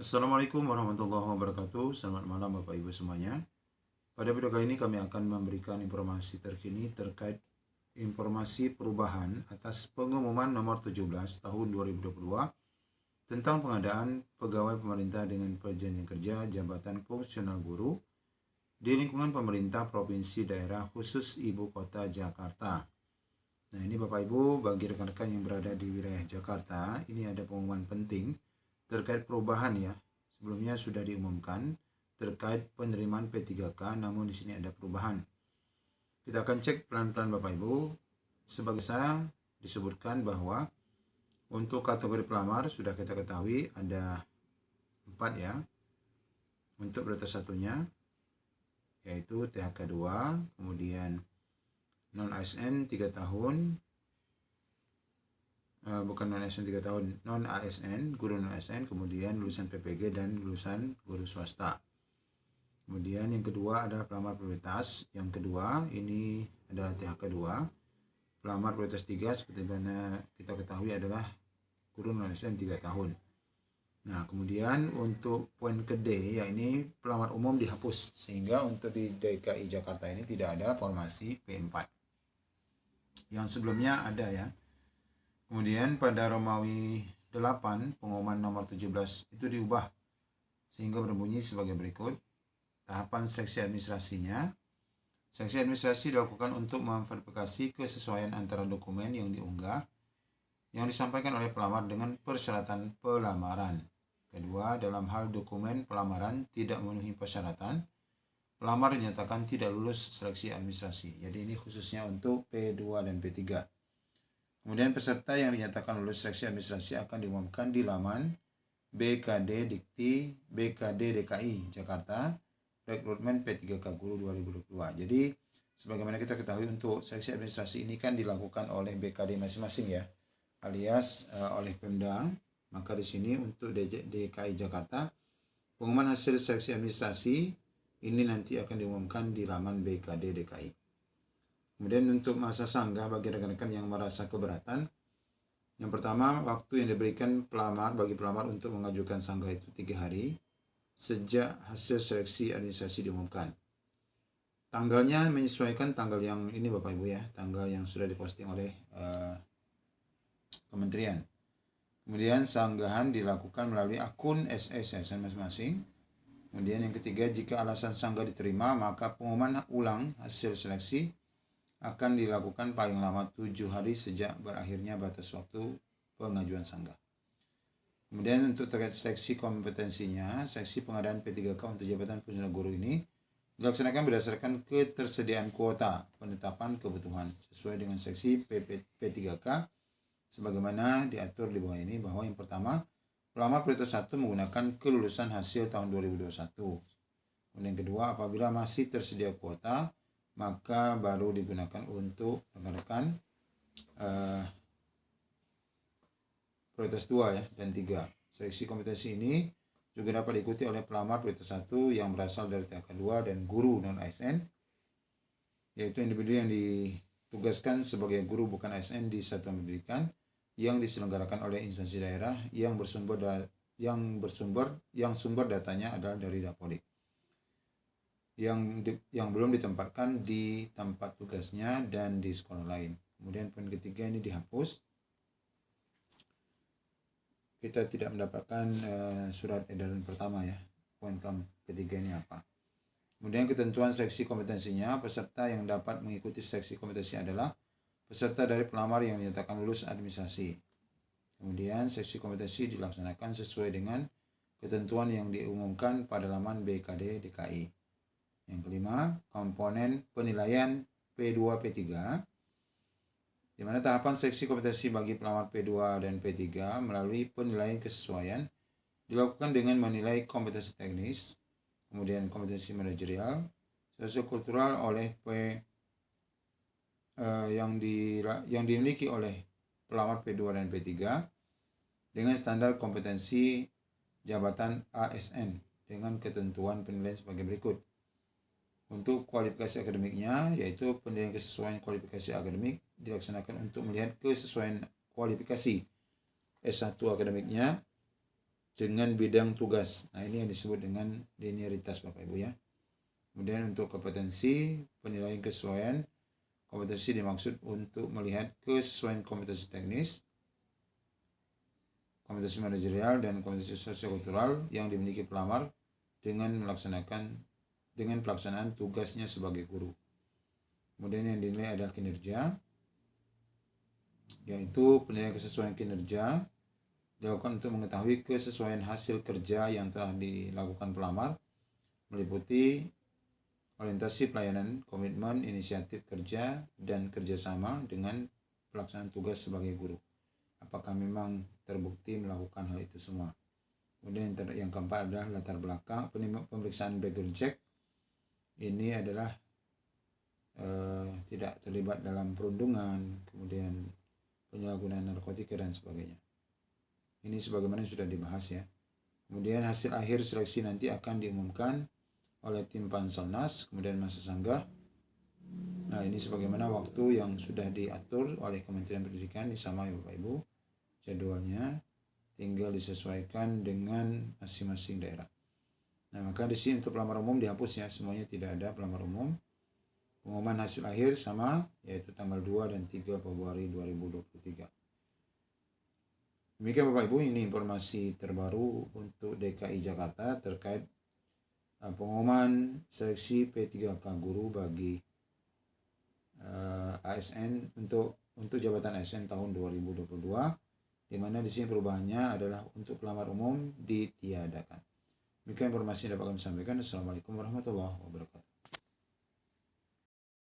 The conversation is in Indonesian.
Assalamualaikum warahmatullahi wabarakatuh. Selamat malam Bapak Ibu semuanya. Pada video kali ini kami akan memberikan informasi terkini terkait informasi perubahan atas pengumuman nomor 17 tahun 2022 tentang pengadaan pegawai pemerintah dengan perjanjian kerja jabatan fungsional guru di lingkungan pemerintah provinsi daerah khusus Ibu Kota Jakarta. Nah, ini Bapak Ibu, bagi rekan-rekan yang berada di wilayah Jakarta, ini ada pengumuman penting terkait perubahan ya. Sebelumnya sudah diumumkan terkait penerimaan P3K, namun di sini ada perubahan. Kita akan cek pelan-pelan Bapak Ibu. Sebagai saya disebutkan bahwa untuk kategori pelamar sudah kita ketahui ada 4 ya. Untuk prioritas satunya yaitu THK 2, kemudian non ASN 3 tahun, bukan non ASN 3 tahun, non ASN, guru non ASN, kemudian lulusan PPG dan lulusan guru swasta. Kemudian yang kedua adalah pelamar prioritas. Yang kedua ini adalah THK 2. Pelamar prioritas 3 seperti mana kita ketahui adalah guru non ASN 3 tahun. Nah, kemudian untuk poin ke D, ya ini pelamar umum dihapus, sehingga untuk di DKI Jakarta ini tidak ada formasi P4. Yang sebelumnya ada ya. Kemudian pada Romawi 8 pengumuman nomor 17 itu diubah sehingga berbunyi sebagai berikut. Tahapan seleksi administrasinya. Seleksi administrasi dilakukan untuk memverifikasi kesesuaian antara dokumen yang diunggah yang disampaikan oleh pelamar dengan persyaratan pelamaran. Kedua, dalam hal dokumen pelamaran tidak memenuhi persyaratan, pelamar dinyatakan tidak lulus seleksi administrasi. Jadi ini khususnya untuk P2 dan P3. Kemudian peserta yang dinyatakan lulus seleksi administrasi akan diumumkan di laman BKD Dikti BKD DKI Jakarta Rekrutmen P3K Guru 2022. Jadi sebagaimana kita ketahui untuk seleksi administrasi ini kan dilakukan oleh BKD masing-masing ya, alias oleh Pemda. Maka di sini untuk DKI Jakarta pengumuman hasil seleksi administrasi ini nanti akan diumumkan di laman BKD DKI. Kemudian untuk masa sanggah bagi rekan-rekan yang merasa keberatan, yang pertama waktu yang diberikan bagi pelamar untuk mengajukan sanggah itu 3 hari sejak hasil seleksi administrasi diumumkan. Tanggalnya menyesuaikan tanggal yang ini Bapak Ibu ya, tanggal yang sudah diposting oleh kementerian. Kemudian sanggahan dilakukan melalui akun SSN masing-masing. Kemudian yang ketiga, jika alasan sanggah diterima, maka pengumuman ulang hasil seleksi akan dilakukan paling lama 7 hari sejak berakhirnya batas waktu pengajuan sanggah. Kemudian untuk terkait seleksi kompetensinya, seleksi pengadaan P3K untuk jabatan fungsional guru ini dilaksanakan berdasarkan ketersediaan kuota penetapan kebutuhan sesuai dengan seleksi P3K sebagaimana diatur di bawah ini, bahwa yang pertama, pelamar prioritas 1 menggunakan kelulusan hasil tahun 2021. Kemudian yang kedua, apabila masih tersedia kuota, maka baru digunakan untuk rekan-rekan prioritas 2 ya, dan 3. Seleksi kompetensi ini juga dapat diikuti oleh pelamar prioritas 1 yang berasal dari THK 2 dan guru non ASN, yaitu individu yang ditugaskan sebagai guru bukan ASN di satuan pendidikan yang diselenggarakan oleh instansi daerah yang sumber datanya adalah dari Dapodik, yang belum ditempatkan di tempat tugasnya dan di sekolah lain. Kemudian poin ketiga ini dihapus. Kita tidak mendapatkan surat edaran pertama ya. Poin ketiga ini apa? Kemudian ketentuan seleksi kompetensinya, peserta yang dapat mengikuti seleksi kompetensi adalah peserta dari pelamar yang dinyatakan lulus administrasi. Kemudian seleksi kompetensi dilaksanakan sesuai dengan ketentuan yang diumumkan pada laman BKD DKI. Yang kelima, komponen penilaian P2 P3, di mana tahapan seleksi kompetensi bagi pelamar P2 dan P3 melalui penilaian kesesuaian dilakukan dengan menilai kompetensi teknis, kemudian kompetensi manajerial, sosiokultural oleh yang dimiliki oleh pelamar P2 dan P3 dengan standar kompetensi jabatan ASN dengan ketentuan penilaian sebagai berikut. Untuk kualifikasi akademiknya, yaitu penilaian kesesuaian kualifikasi akademik dilaksanakan untuk melihat kesesuaian kualifikasi S1 akademiknya dengan bidang tugas. Nah, ini yang disebut dengan linearitas Bapak Ibu ya. Kemudian untuk kompetensi, penilaian kesesuaian. Kompetensi dimaksud untuk melihat kesesuaian kompetensi teknis, kompetensi manajerial, dan kompetensi sosiokultural yang dimiliki pelamar dengan pelaksanaan tugasnya sebagai guru. Kemudian yang dinilai adalah kinerja, yaitu penilaian kesesuaian kinerja dilakukan untuk mengetahui kesesuaian hasil kerja yang telah dilakukan pelamar, meliputi orientasi pelayanan, komitmen, inisiatif kerja, dan kerjasama dengan pelaksanaan tugas sebagai guru. Apakah memang terbukti melakukan hal itu semua? Kemudian yang keempat adalah latar belakang, pemeriksaan background check. Ini adalah tidak terlibat dalam perundungan, kemudian penyalahgunaan narkotika dan sebagainya. Ini sebagaimana sudah dibahas ya. Kemudian hasil akhir seleksi nanti akan diumumkan oleh tim Panselnas, kemudian masa sanggah. Nah, ini sebagaimana waktu yang sudah diatur oleh Kementerian Pendidikan, ini sama ya Bapak Ibu. Jadwalnya tinggal disesuaikan dengan masing-masing daerah. Nah, maka di sini untuk pelamar umum dihapus ya, semuanya tidak ada pelamar umum. Pengumuman hasil akhir sama, yaitu tanggal 2 dan 3 Februari 2023. Demikian Bapak Ibu, ini informasi terbaru untuk DKI Jakarta terkait pengumuman seleksi P3K guru bagi ASN untuk jabatan ASN tahun 2022, di mana di sini perubahannya adalah untuk pelamar umum ditiadakan. Demikian informasi yang dapat kami sampaikan. Assalamualaikum warahmatullahi wabarakatuh.